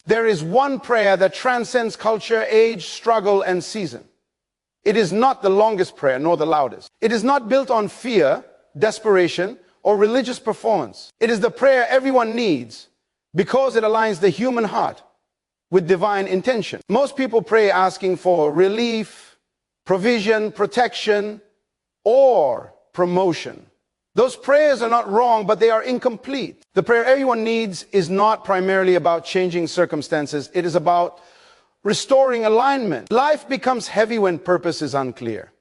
There is one prayer that transcends culture, age, struggle, and season. It is not the longest prayer, nor the loudest. It is not built on fear, desperation, or religious performance. It is the prayer everyone needs because it aligns the human heart with divine intention. Most people pray asking for relief, provision, protection, or promotion. Those prayers are not wrong, but they are incomplete. The prayer everyone needs is not primarily about changing circumstances. It is about restoring alignment. Life becomes heavy when purpose is unclear.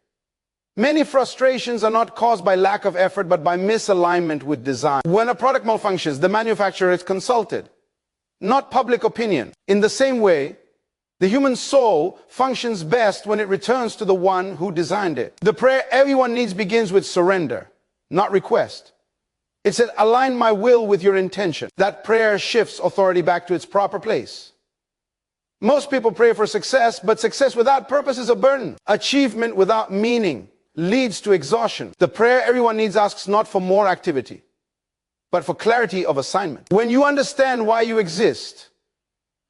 Many frustrations are not caused by lack of effort, but by misalignment with design. When a product malfunctions, the manufacturer is consulted, not public opinion. In the same way, the human soul functions best when it returns to the one who designed it. The prayer everyone needs begins with surrender, not request. It said, align my will with your intention. That prayer shifts authority back to its proper place. Most people pray for success, but success without purpose is a burden. Achievement without meaning leads to exhaustion. The prayer everyone needs asks not for more activity, but for clarity of assignment. When you understand why you exist,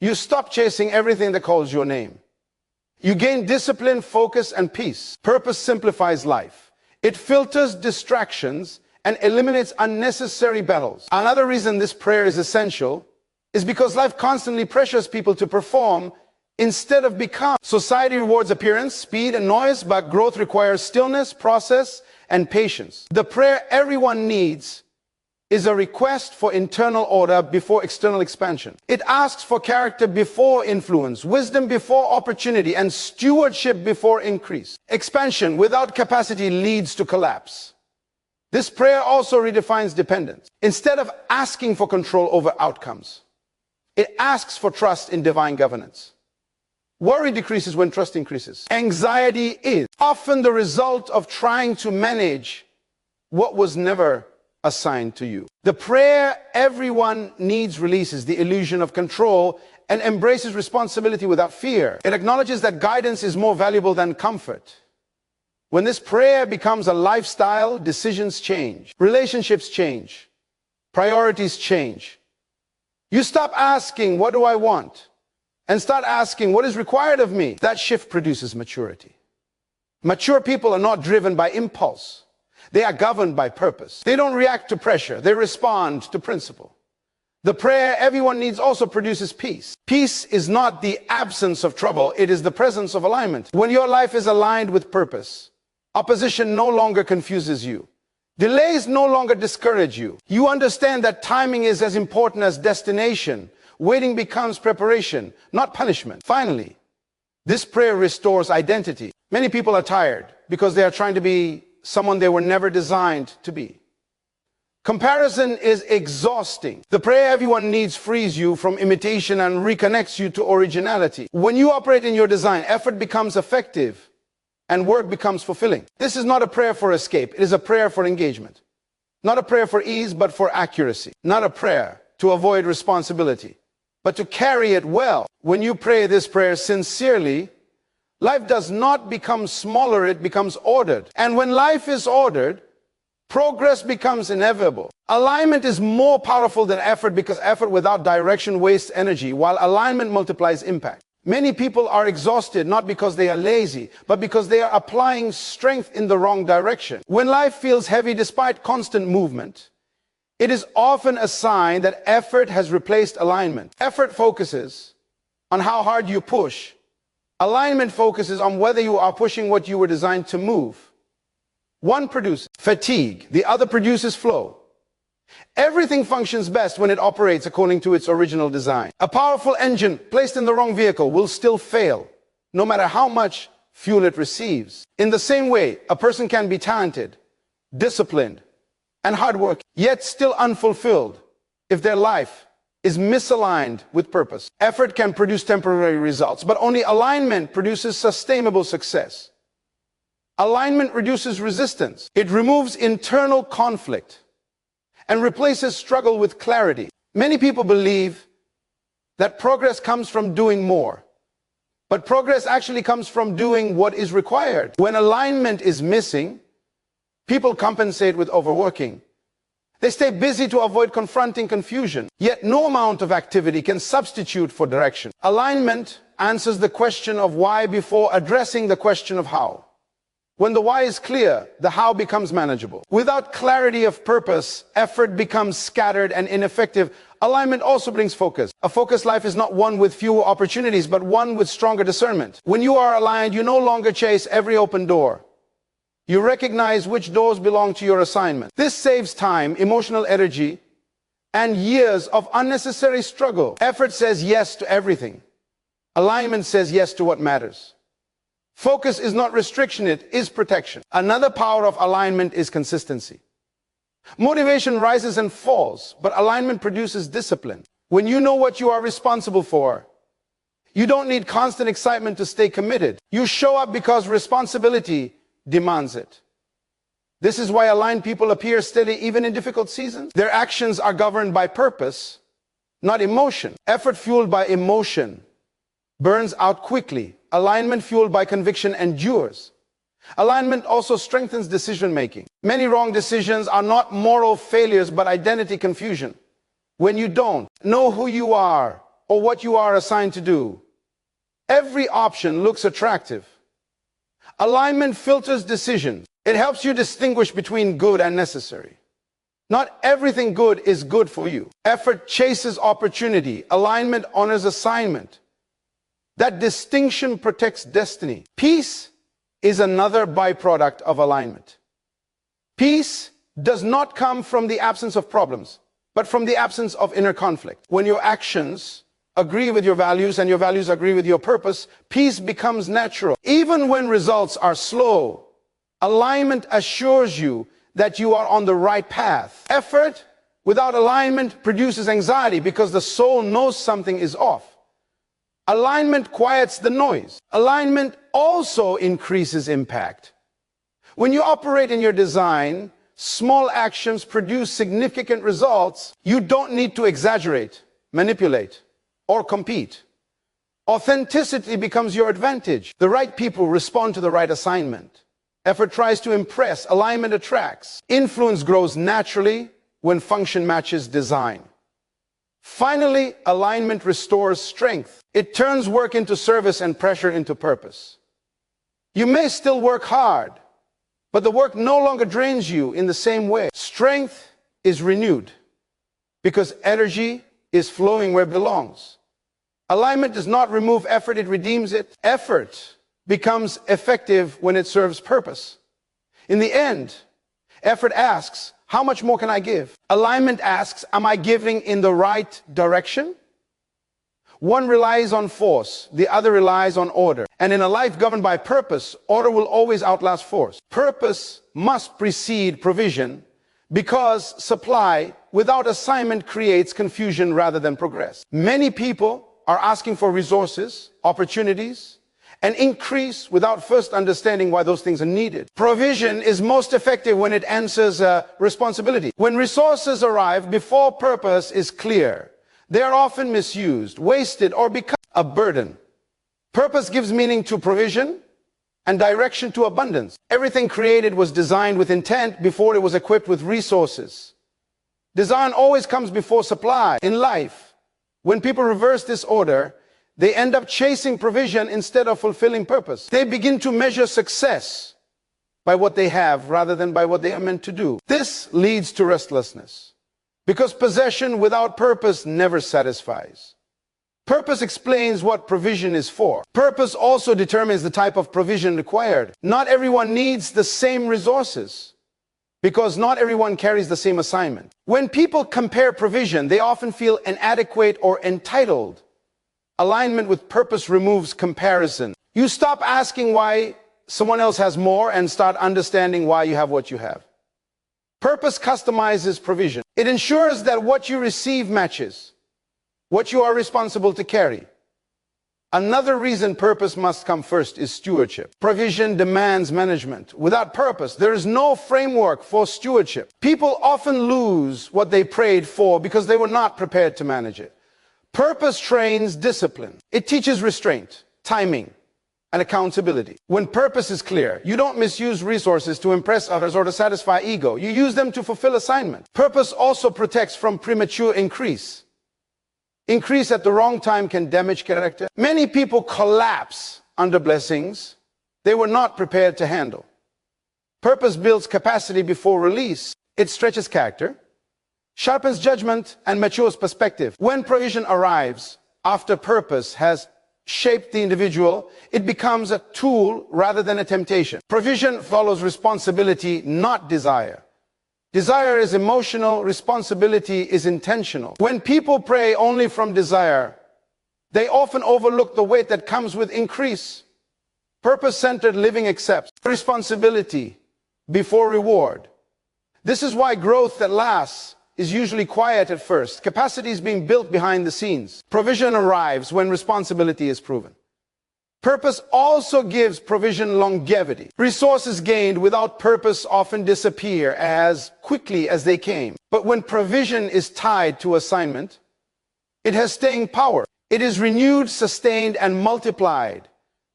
you stop chasing everything that calls your name. You gain discipline, focus, and peace. Purpose simplifies life. It filters distractions and eliminates unnecessary battles. Another reason this prayer is essential is because life constantly pressures people to perform instead of become. Society rewards appearance, speed, and noise, but growth requires stillness, process, and patience. The prayer everyone needs is a request for internal order before external expansion. It asks for character before influence, wisdom before opportunity, and stewardship before increase. Expansion without capacity leads to collapse. This prayer also redefines dependence. Instead of asking for control over outcomes, it asks for trust in divine governance. Worry decreases when trust increases. Anxiety is often the result of trying to manage what was never assigned to you. The prayer everyone needs releases the illusion of control and embraces responsibility without fear. It acknowledges that guidance is more valuable than comfort. When this prayer becomes a lifestyle, decisions change, relationships change, priorities change. You stop asking, what do I want? And start asking, what is required of me? That shift produces maturity. Mature people are not driven by impulse. They are governed by purpose. They don't react to pressure. They respond to principle. The prayer everyone needs also produces peace. Peace is not the absence of trouble. It is the presence of alignment. When your life is aligned with purpose, opposition no longer confuses you. Delays no longer discourage you. You understand that timing is as important as destination. Waiting becomes preparation, not punishment. Finally, this prayer restores identity. Many people are tired because they are trying to be someone they were never designed to be. Comparison is exhausting. The prayer everyone needs frees you from imitation and reconnects you to originality. When you operate in your design, effort becomes effective and work becomes fulfilling. This is not a prayer for escape. It is a prayer for engagement. Not a prayer for ease, but for accuracy. Not a prayer to avoid responsibility, but to carry it well. When you pray this prayer sincerely, life does not become smaller, it becomes ordered. And when life is ordered, progress becomes inevitable. Alignment is more powerful than effort because effort without direction wastes energy, while alignment multiplies impact. Many people are exhausted not because they are lazy, but because they are applying strength in the wrong direction. When life feels heavy despite constant movement, it is often a sign that effort has replaced alignment. Effort focuses on how hard you push. Alignment focuses on whether you are pushing what you were designed to move. One produces fatigue, the other produces flow. Everything functions best when it operates according to its original design. A powerful engine placed in the wrong vehicle will still fail, no matter how much fuel it receives. In the same way, a person can be talented, disciplined, and hardworking, yet still unfulfilled if their life is misaligned with purpose. Effort can produce temporary results, but only alignment produces sustainable success. Alignment reduces resistance. It removes internal conflict and replaces struggle with clarity. Many people believe that progress comes from doing more, but progress actually comes from doing what is required. When alignment is missing, people compensate with overworking They stay busy to avoid confronting confusion. Yet no amount of activity can substitute for direction. Alignment answers the question of why before addressing the question of how. When the why is clear, the how becomes manageable. Without clarity of purpose, effort becomes scattered and ineffective. Alignment also brings focus. A focused life is not one with fewer opportunities, but one with stronger discernment. When you are aligned, you no longer chase every open door. You recognize which doors belong to your assignment. This saves time, emotional energy, and years of unnecessary struggle. Effort says yes to everything. Alignment says yes to what matters. Focus is not restriction, it is protection. Another power of alignment is consistency. Motivation rises and falls, but alignment produces discipline. When you know what you are responsible for, you don't need constant excitement to stay committed. You show up because responsibility demands it. This is why aligned people appear steady even in difficult seasons. Their actions are governed by purpose, not emotion. Effort fueled by emotion burns out quickly. Alignment fueled by conviction endures. Alignment also strengthens decision-making. Many wrong decisions are not moral failures, but identity confusion. When you don't know who you are or what you are assigned to do, every option looks attractive. Alignment filters decisions. It helps you distinguish between good and necessary. Not everything good is good for you. Effort chases opportunity. Alignment honors assignment. That distinction protects destiny. Peace is another byproduct of alignment. Peace does not come from the absence of problems, but from the absence of inner conflict. When your actions agree with your values and your values agree with your purpose, peace becomes natural. Even when results are slow, alignment assures you that you are on the right path. Effort without alignment produces anxiety because the soul knows something is off. Alignment quiets the noise. Alignment also increases impact. When you operate in your design, small actions produce significant results. You don't need to exaggerate, manipulate, or compete. Authenticity becomes your advantage. The right people respond to the right assignment. Effort tries to impress, alignment attracts. Influence grows naturally when function matches design. Finally, alignment restores strength. It turns work into service and pressure into purpose. You may still work hard, but the work no longer drains you in the same way. Strength is renewed because energy is flowing where it belongs. Alignment does not remove effort, it redeems it. Effort becomes effective when it serves purpose. In the end, effort asks, how much more can I give? Alignment asks, am I giving in the right direction? One relies on force, the other relies on order. And in a life governed by purpose, order will always outlast force. Purpose must precede provision because supply without assignment creates confusion rather than progress. Many people are asking for resources, opportunities, and increase without first understanding why those things are needed. Provision is most effective when it answers responsibility. When resources arrive before purpose is clear, they are often misused, wasted, or become a burden. Purpose gives meaning to provision and direction to abundance. Everything created was designed with intent before it was equipped with resources. Design always comes before supply. In life, when people reverse this order, they end up chasing provision instead of fulfilling purpose. They begin to measure success by what they have rather than by what they are meant to do. This leads to restlessness because possession without purpose never satisfies. Purpose explains what provision is for. Purpose also determines the type of provision required. Not everyone needs the same resources because not everyone carries the same assignment. When people compare provision, they often feel inadequate or entitled. Alignment with purpose removes comparison. You stop asking why someone else has more and start understanding why you have what you have. Purpose customizes provision. It ensures that what you receive matches what you are responsible to carry. Another reason purpose must come first is stewardship. Provision demands management. Without purpose, there is no framework for stewardship. People often lose what they prayed for because they were not prepared to manage it. Purpose trains discipline. It teaches restraint, timing, and accountability. When purpose is clear, you don't misuse resources to impress others or to satisfy ego. You use them to fulfill assignment. Purpose also protects from premature increase. Increase at the wrong time can damage character. Many people collapse under blessings they were not prepared to handle. Purpose builds capacity before release. It stretches character, sharpens judgment, and matures perspective. When provision arrives after purpose has shaped the individual, it becomes a tool rather than a temptation. Provision follows responsibility, not desire. Desire is emotional, responsibility is intentional. When people pray only from desire, they often overlook the weight that comes with increase. Purpose-centered living accepts responsibility before reward. This is why growth that lasts is usually quiet at first. Capacity is being built behind the scenes. Provision arrives when responsibility is proven. Purpose also gives provision longevity. Resources gained without purpose often disappear as quickly as they came. But when provision is tied to assignment, it has staying power. It is renewed, sustained, and multiplied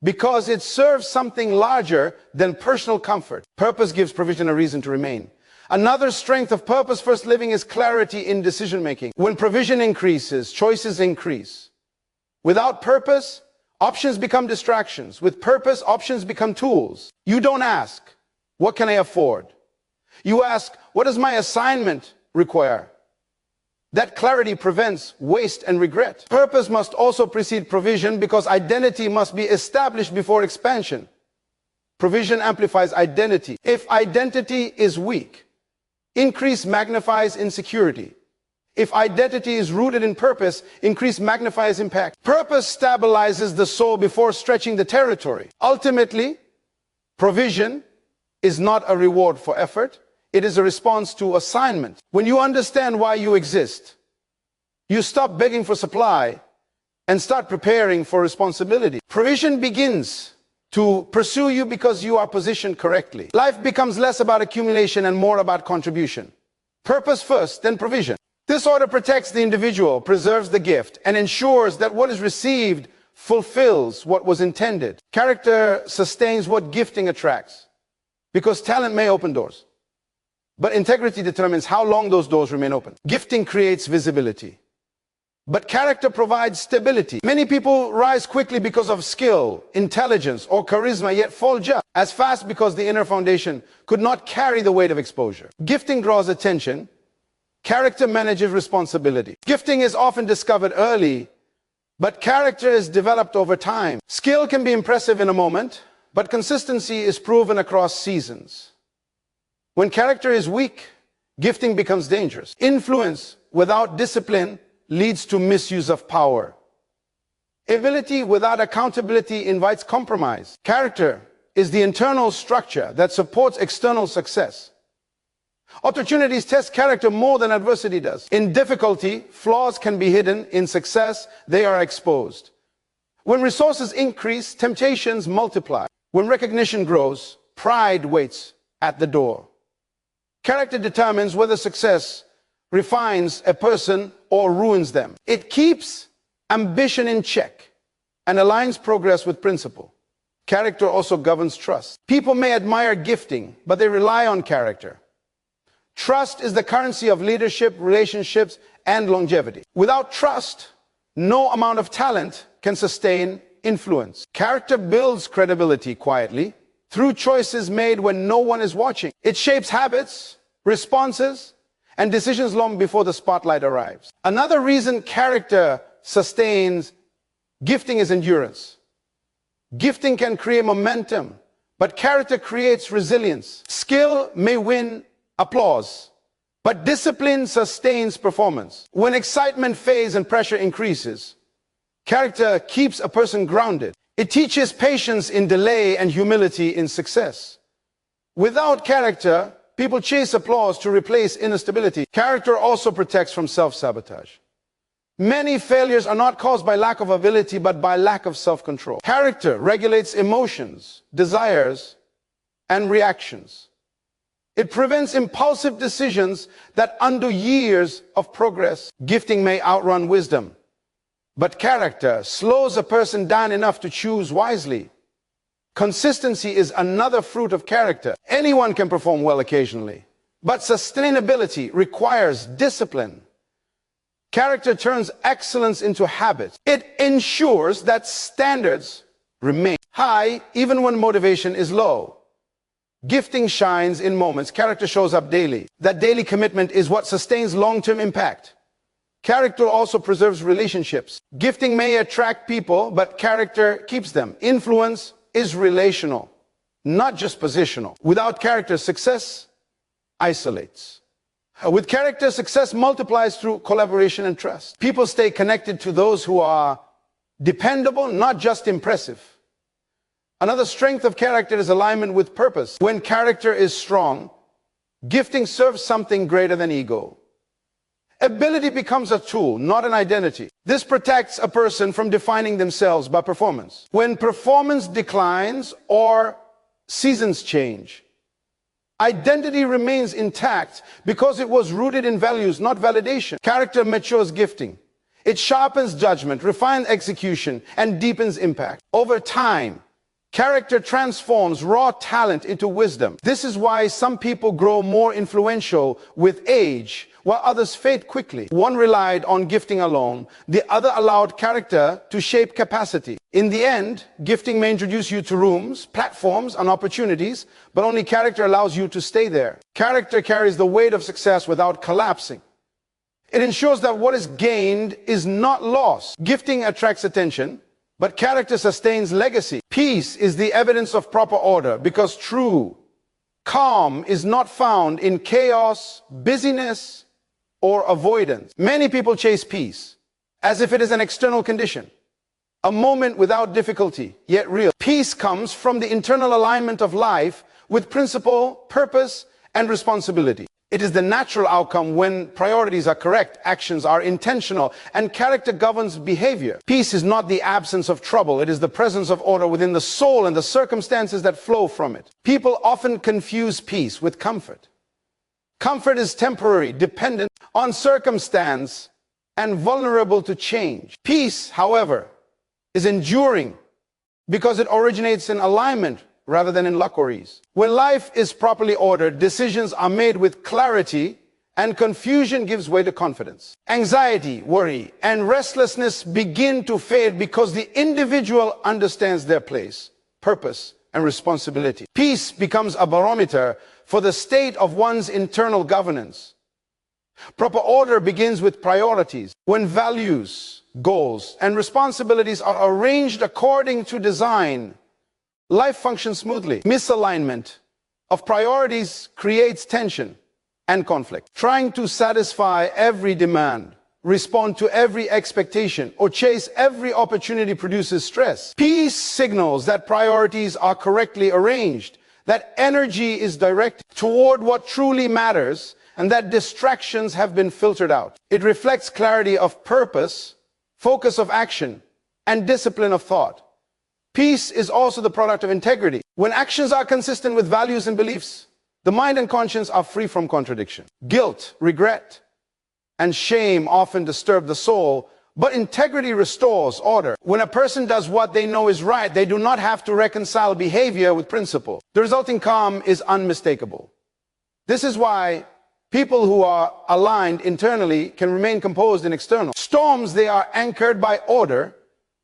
because it serves something larger than personal comfort. Purpose gives provision a reason to remain. Another strength of purpose-first living is clarity in decision-making. When provision increases, choices increase. Without purpose, options become distractions. With purpose, options become tools. You don't ask, what can I afford? You ask, what does my assignment require? That clarity prevents waste and regret. Purpose must also precede provision because identity must be established before expansion. Provision amplifies identity. If identity is weak, increase magnifies insecurity. If identity is rooted in purpose, increase magnifies impact. Purpose stabilizes the soul before stretching the territory. Ultimately, provision is not a reward for effort. It is a response to assignment. When you understand why you exist, you stop begging for supply and start preparing for responsibility. Provision begins to pursue you because you are positioned correctly. Life becomes less about accumulation and more about contribution. Purpose first, then provision. This order protects the individual, preserves the gift, and ensures that what is received fulfills what was intended. Character sustains what gifting attracts, because talent may open doors, but integrity determines how long those doors remain open. Gifting creates visibility, but character provides stability. Many people rise quickly because of skill, intelligence, or charisma, yet fall just as fast because the inner foundation could not carry the weight of exposure. Gifting draws attention. Character manages responsibility. Gifting is often discovered early, but character is developed over time. Skill can be impressive in a moment, but consistency is proven across seasons. When character is weak, gifting becomes dangerous. Influence without discipline leads to misuse of power. Ability without accountability invites compromise. Character is the internal structure that supports external success. Opportunities test character more than adversity does. In difficulty, flaws can be hidden. In success, they are exposed. When resources increase, temptations multiply. When recognition grows, pride waits at the door. Character determines whether success refines a person or ruins them. It keeps ambition in check and aligns progress with principle. Character also governs trust. People may admire gifting, but they rely on character. Trust is the currency of leadership, relationships, and longevity. Without trust, no amount of talent can sustain influence. Character builds credibility quietly through choices made when no one is watching. It shapes habits, responses, and decisions long before the spotlight arrives. Another reason character sustains gifting is endurance. Gifting can create momentum, but character creates resilience. Skill may win applause, but discipline sustains performance. When excitement fades and pressure increases, character keeps a person grounded. It teaches patience in delay and humility in success. Without character, people chase applause to replace inner stability. Character also protects from self-sabotage. Many failures are not caused by lack of ability, but by lack of self-control. Character regulates emotions, desires, and reactions. It prevents impulsive decisions that undo years of progress. Gifting may outrun wisdom, but character slows a person down enough to choose wisely. Consistency is another fruit of character. Anyone can perform well occasionally, but sustainability requires discipline. Character turns excellence into habit. It ensures that standards remain high even when motivation is low. Gifting shines in moments. Character shows up daily. That daily commitment is what sustains long-term impact. Character also preserves relationships. Gifting may attract people, but character keeps them. Influence is relational, not just positional. Without character, success isolates. With character, success multiplies through collaboration and trust. People stay connected to those who are dependable, not just impressive. Another strength of character is alignment with purpose. When character is strong, gifting serves something greater than ego. Ability becomes a tool, not an identity. This protects a person from defining themselves by performance. When performance declines or seasons change, identity remains intact because it was rooted in values, not validation. Character matures gifting. It sharpens judgment, refines execution, and deepens impact. Over time, character transforms raw talent into wisdom. This is why some people grow more influential with age, while others fade quickly. One relied on gifting alone, the other allowed character to shape capacity. In the end, gifting may introduce you to rooms, platforms, and opportunities, but only character allows you to stay there. Character carries the weight of success without collapsing. It ensures that what is gained is not lost. Gifting attracts attention, but character sustains legacy. Peace is the evidence of proper order because true calm is not found in chaos, busyness, or avoidance. Many people chase peace as if it is an external condition, a moment without difficulty, yet real. Peace comes from the internal alignment of life with principle, purpose, and responsibility. It is the natural outcome when priorities are correct, actions are intentional, and character governs behavior. Peace is not the absence of trouble. It is the presence of order within the soul and the circumstances that flow from it. People often confuse peace with comfort. Comfort is temporary, dependent on circumstance, and vulnerable to change. Peace, however, is enduring because it originates in alignment rather than in luck or ease. When life is properly ordered, decisions are made with clarity, and confusion gives way to confidence. Anxiety, worry, and restlessness begin to fade because the individual understands their place, purpose, and responsibility. Peace becomes a barometer for the state of one's internal governance. Proper order begins with priorities. When values, goals, and responsibilities are arranged according to design, life functions smoothly. Misalignment of priorities creates tension and conflict. Trying to satisfy every demand, respond to every expectation, or chase every opportunity produces stress. Peace signals that priorities are correctly arranged, that energy is directed toward what truly matters, and that distractions have been filtered out. It reflects clarity of purpose, focus of action, and discipline of thought. Peace is also the product of integrity. When actions are consistent with values and beliefs, the mind and conscience are free from contradiction. Guilt, regret, and shame often disturb the soul, but integrity restores order. When a person does what they know is right, they do not have to reconcile behavior with principle. The resulting calm is unmistakable. This is why people who are aligned internally can remain composed in external. Storms, they are anchored by order,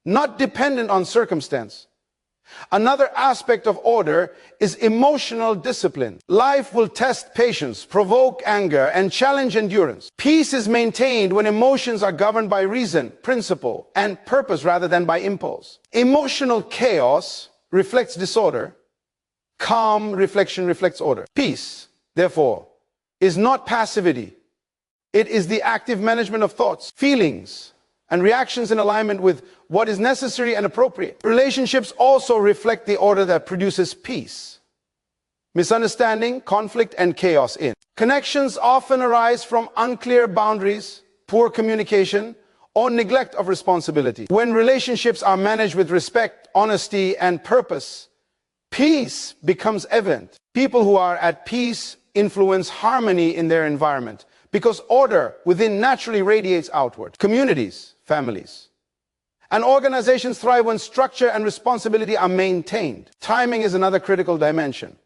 not dependent on circumstance. Another aspect of order is emotional discipline. Life will test patience, provoke anger, and challenge endurance. Peace is maintained when emotions are governed by reason, principle, and purpose rather than by impulse. Emotional chaos reflects disorder. Calm reflection reflects order. Peace, therefore, is not passivity. It is the active management of thoughts, feelings, and reactions in alignment with what is necessary and appropriate. Relationships also reflect the order that produces peace. Misunderstanding, conflict, and chaos in. Connections often arise from unclear boundaries, poor communication, or neglect of responsibility. When relationships are managed with respect, honesty, and purpose, peace becomes evident. People who are at peace influence harmony in their environment because order within naturally radiates outward. Communities, families, And organizations thrive when structure and responsibility are maintained. Timing is another critical dimension.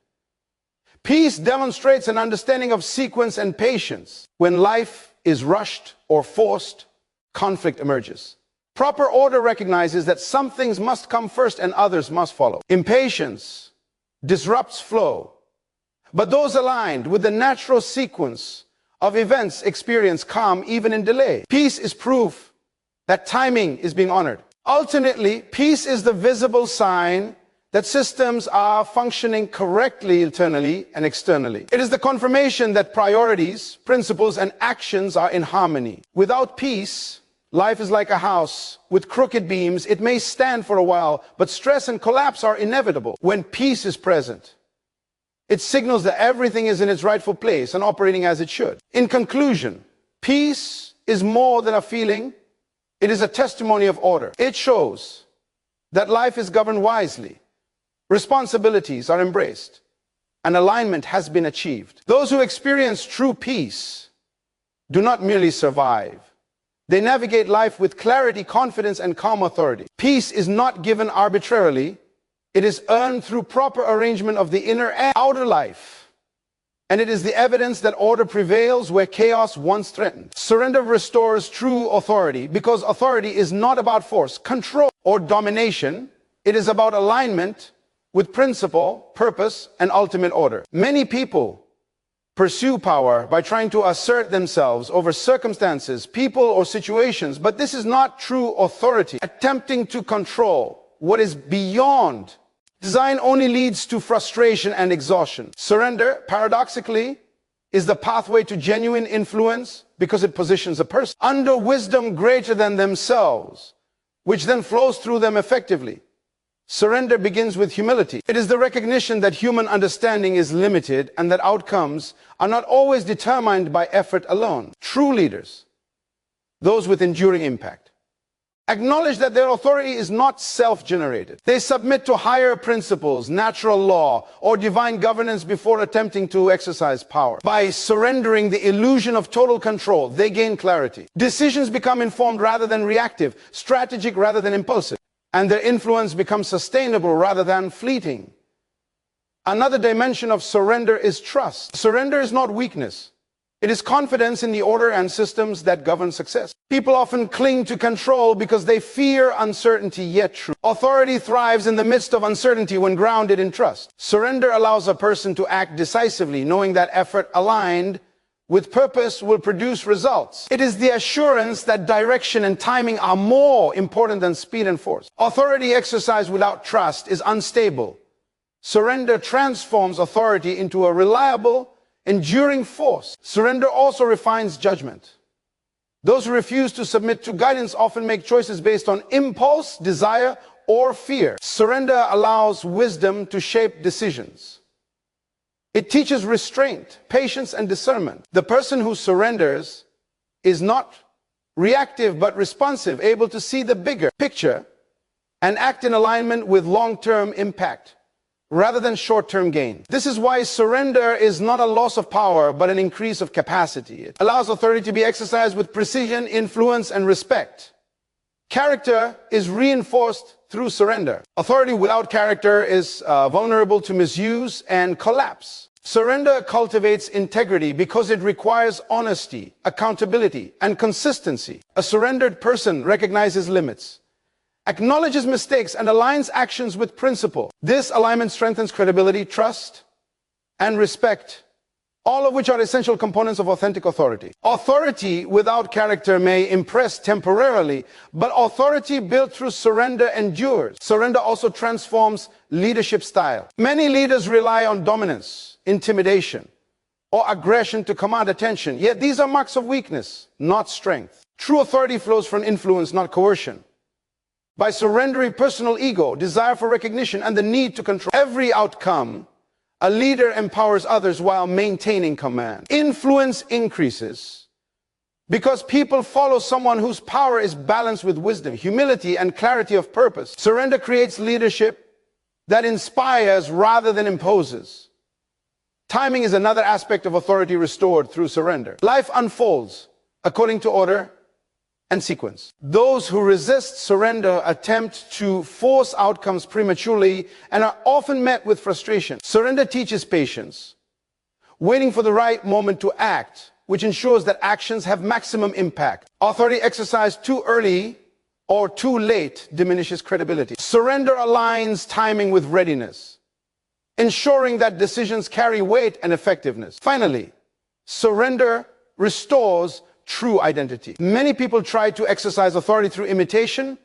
Peace demonstrates an understanding of sequence and patience. When life is rushed or forced, conflict emerges. Proper order recognizes that some things must come first and others must follow. Impatience disrupts flow, but those aligned with the natural sequence of events experience calm even in delay. Peace is proof that timing is being honored. Ultimately, peace is the visible sign that systems are functioning correctly internally and externally. It is the confirmation that priorities, principles, and actions are in harmony. Without peace, life is like a house with crooked beams. It may stand for a while, but stress and collapse are inevitable. When peace is present, it signals that everything is in its rightful place and operating as it should. In conclusion, peace is more than a feeling. It is a testimony of order. It shows that life is governed wisely, responsibilities are embraced, and alignment has been achieved. Those who experience true peace do not merely survive. They navigate life with clarity, confidence, and calm authority. Peace is not given arbitrarily. It is earned through proper arrangement of the inner and outer life. And it is the evidence that order prevails where chaos once threatened. Surrender restores true authority because authority is not about force, control, or domination. It is about alignment with principle, purpose, and ultimate order. Many people pursue power by trying to assert themselves over circumstances, people, or situations, but this is not true authority. Attempting to control what is beyond design only leads to frustration and exhaustion. Surrender, paradoxically, is the pathway to genuine influence because it positions a person under wisdom greater than themselves, which then flows through them effectively. Surrender begins with humility. It is the recognition that human understanding is limited and that outcomes are not always determined by effort alone. True leaders, those with enduring impact, acknowledge that their authority is not self-generated. They submit to higher principles, natural law, or divine governance before attempting to exercise power. By surrendering the illusion of total control, they gain clarity. Decisions become informed rather than reactive, strategic rather than impulsive, and their influence becomes sustainable rather than fleeting. Another dimension of surrender is trust. Surrender is not weakness. It is confidence in the order and systems that govern success. People often cling to control because they fear uncertainty, yet true authority thrives in the midst of uncertainty when grounded in trust. Surrender allows a person to act decisively, knowing that effort aligned with purpose will produce results. It is the assurance that direction and timing are more important than speed and force. Authority exercised without trust is unstable. Surrender transforms authority into a reliable, enduring force. Surrender also refines judgment. Those who refuse to submit to guidance often make choices based on impulse, desire, or fear. Surrender allows wisdom to shape decisions. It teaches restraint, patience, and discernment. The person who surrenders is not reactive but responsive, able to see the bigger picture and act in alignment with long-term impact rather than short-term gain. This is why surrender is not a loss of power, but an increase of capacity. It allows authority to be exercised with precision, influence, and respect. Character is reinforced through surrender. Authority without character is vulnerable to misuse and collapse. Surrender cultivates integrity because it requires honesty, accountability, and consistency. A surrendered person recognizes limits, acknowledges mistakes, and aligns actions with principle. This alignment strengthens credibility, trust, and respect, all of which are essential components of authentic authority. Authority without character may impress temporarily, but authority built through surrender endures. Surrender also transforms leadership style. Many leaders rely on dominance, intimidation, or aggression to command attention, yet these are marks of weakness, not strength. True authority flows from influence, not coercion. By surrendering personal ego, desire for recognition, and the need to control every outcome, a leader empowers others while maintaining command. Influence increases because people follow someone whose power is balanced with wisdom, humility, and clarity of purpose. Surrender creates leadership that inspires rather than imposes. Timing is another aspect of authority restored through surrender. Life unfolds according to order, and sequence. Those who resist surrender attempt to force outcomes prematurely and are often met with frustration. Surrender teaches patience, waiting for the right moment to act, which ensures that actions have maximum impact. Authority exercised too early or too late diminishes credibility. Surrender aligns timing with readiness, ensuring that decisions carry weight and effectiveness. Finally, surrender restores true identity. Many people try to exercise authority through imitation,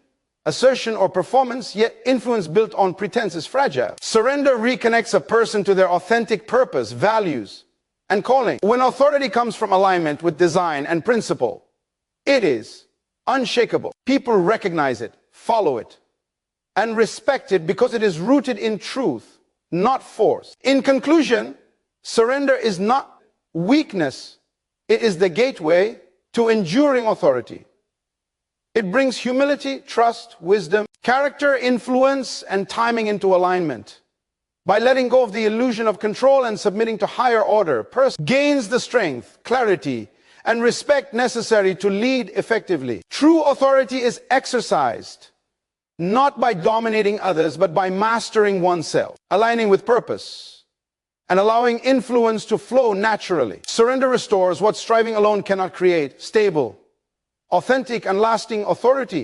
assertion, or performance, yet influence built on pretense is fragile. Surrender reconnects a person to their authentic purpose, values, and calling. When authority comes from alignment with design and principle, it is unshakable. People recognize it, follow it, and respect it because it is rooted in truth, not force. In conclusion, surrender is not weakness. It is the gateway to enduring authority. It brings humility, trust, wisdom, character, influence, and timing into alignment. By letting go of the illusion of control and submitting to higher order, person gains the strength, clarity, and respect necessary to lead effectively. True authority is exercised not by dominating others, but by mastering oneself, aligning with purpose, and allowing influence to flow naturally. Surrender restores what striving alone cannot create: stable, authentic, and lasting authority.